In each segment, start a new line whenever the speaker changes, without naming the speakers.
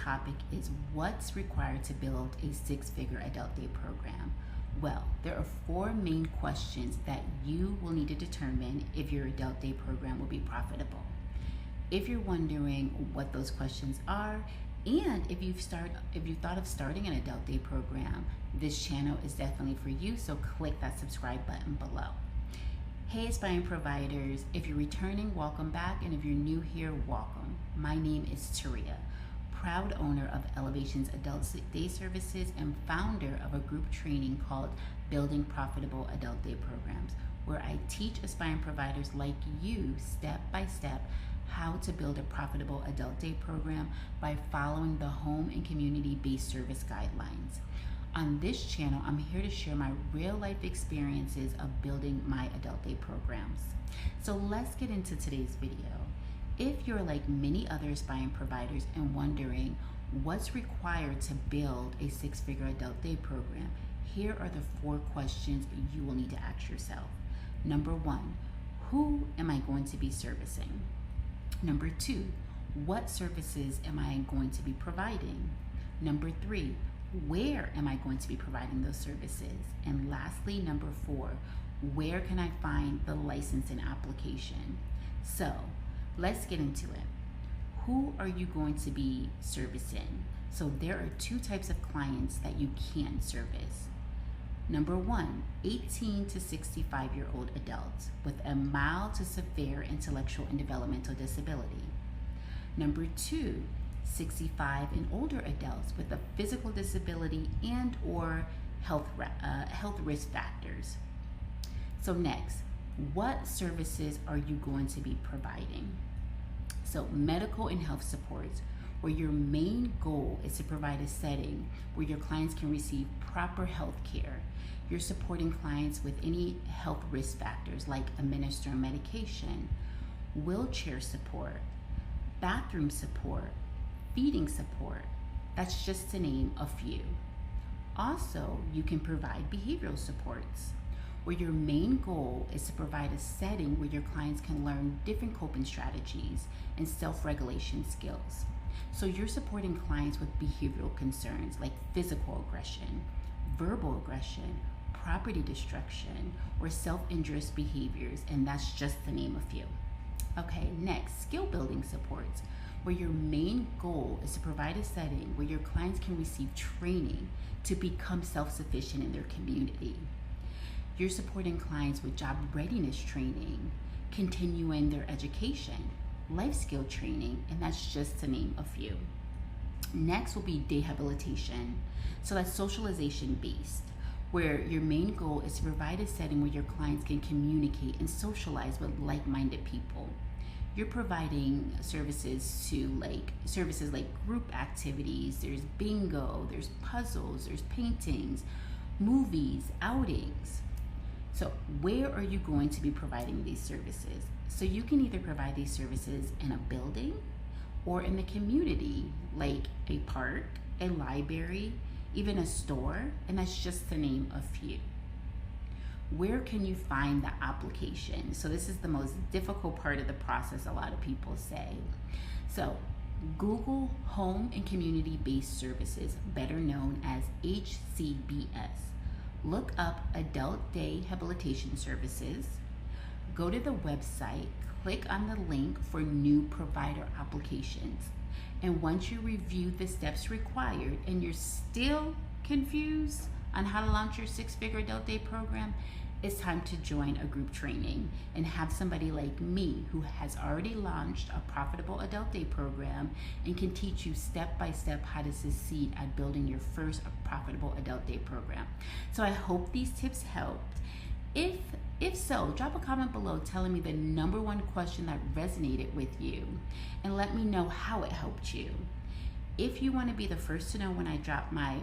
topic is what's required to build a six-figure adult day program. Well, there are four main questions that you will need to determine if your adult day program will be profitable. If you're wondering what those questions are, and if you've thought of starting an adult day program, this channel is definitely for you, so click that subscribe button below. Hey aspiring providers, if you're returning, welcome back, and if you're new here, welcome. My name is Terria, proud owner of Elevation's Adult Day Services and founder of a group training called Building Profitable Adult Day Programs, where I teach aspiring providers like you step by step how to build a profitable adult day program by following the home and community-based service guidelines. On this channel, I'm here to share my real life experiences of building my adult day programs. So let's get into today's video. If you're like many other aspiring providers and wondering what's required to build a six-figure adult day program, here are the four questions you will need to ask yourself. Number one, who am I going to be servicing? Number two, what services am I going to be providing? Number three, where am I going to be providing those services? And lastly, number four, where can I find the licensing application? So let's get into it. Who are you going to be servicing? So there are two types of clients that you can service. Number one, 18 to 65-year-old adults with a mild to severe intellectual and developmental disability. Number two, 65 and older adults with a physical disability and or health risk factors. So next, what services are you going to be providing? So medical and health supports, where your main goal is to provide a setting where your clients can receive proper health care. You're supporting clients with any health risk factors like administering medication, wheelchair support, bathroom support, feeding support. That's just to name a few. Also, you can provide behavioral supports, where your main goal is to provide a setting where your clients can learn different coping strategies and self-regulation skills. So you're supporting clients with behavioral concerns like physical aggression, verbal aggression, property destruction, or self-injurious behaviors, and that's just to name a few. Okay, next, skill building supports, where your main goal is to provide a setting where your clients can receive training to become self-sufficient in their community. You're supporting clients with job readiness training, continuing their education, life skill training, and that's just to name a few. Next will be dehabilitation. So that's socialization based, where your main goal is to provide a setting where your clients can communicate and socialize with like-minded people. You're providing services like group activities, there's bingo, there's puzzles, there's paintings, movies, outings. So where are you going to be providing these services? So you can either provide these services in a building or in the community, like a park, a library, even a store, and that's just to name a few. Where can you find the application? So this is the most difficult part of the process, a lot of people say. So Google Home and Community-Based Services, better known as HCBS. Look up Adult Day Habilitation Services. Go to the website, click on the link for new provider applications. And once you review the steps required and you're still confused on how to launch your six-figure adult day program, it's time to join a group training and have somebody like me who has already launched a profitable adult day program and can teach you step by step how to succeed at building your first profitable adult day program. So I hope these tips helped. If so, drop a comment below telling me the number one question that resonated with you and let me know how it helped you. If you want to be the first to know when I drop my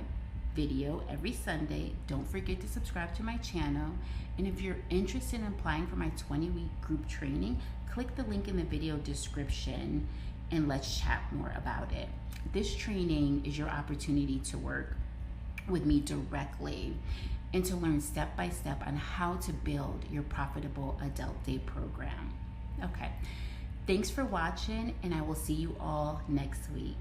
video every Sunday, don't forget to subscribe to my channel. And if you're interested in applying for my 20-week group training, click the link in the video description and let's chat more about it. This training is your opportunity to work with me directly and to learn step by step on how to build your profitable adult day program. Okay, thanks for watching, and I will see you all next week.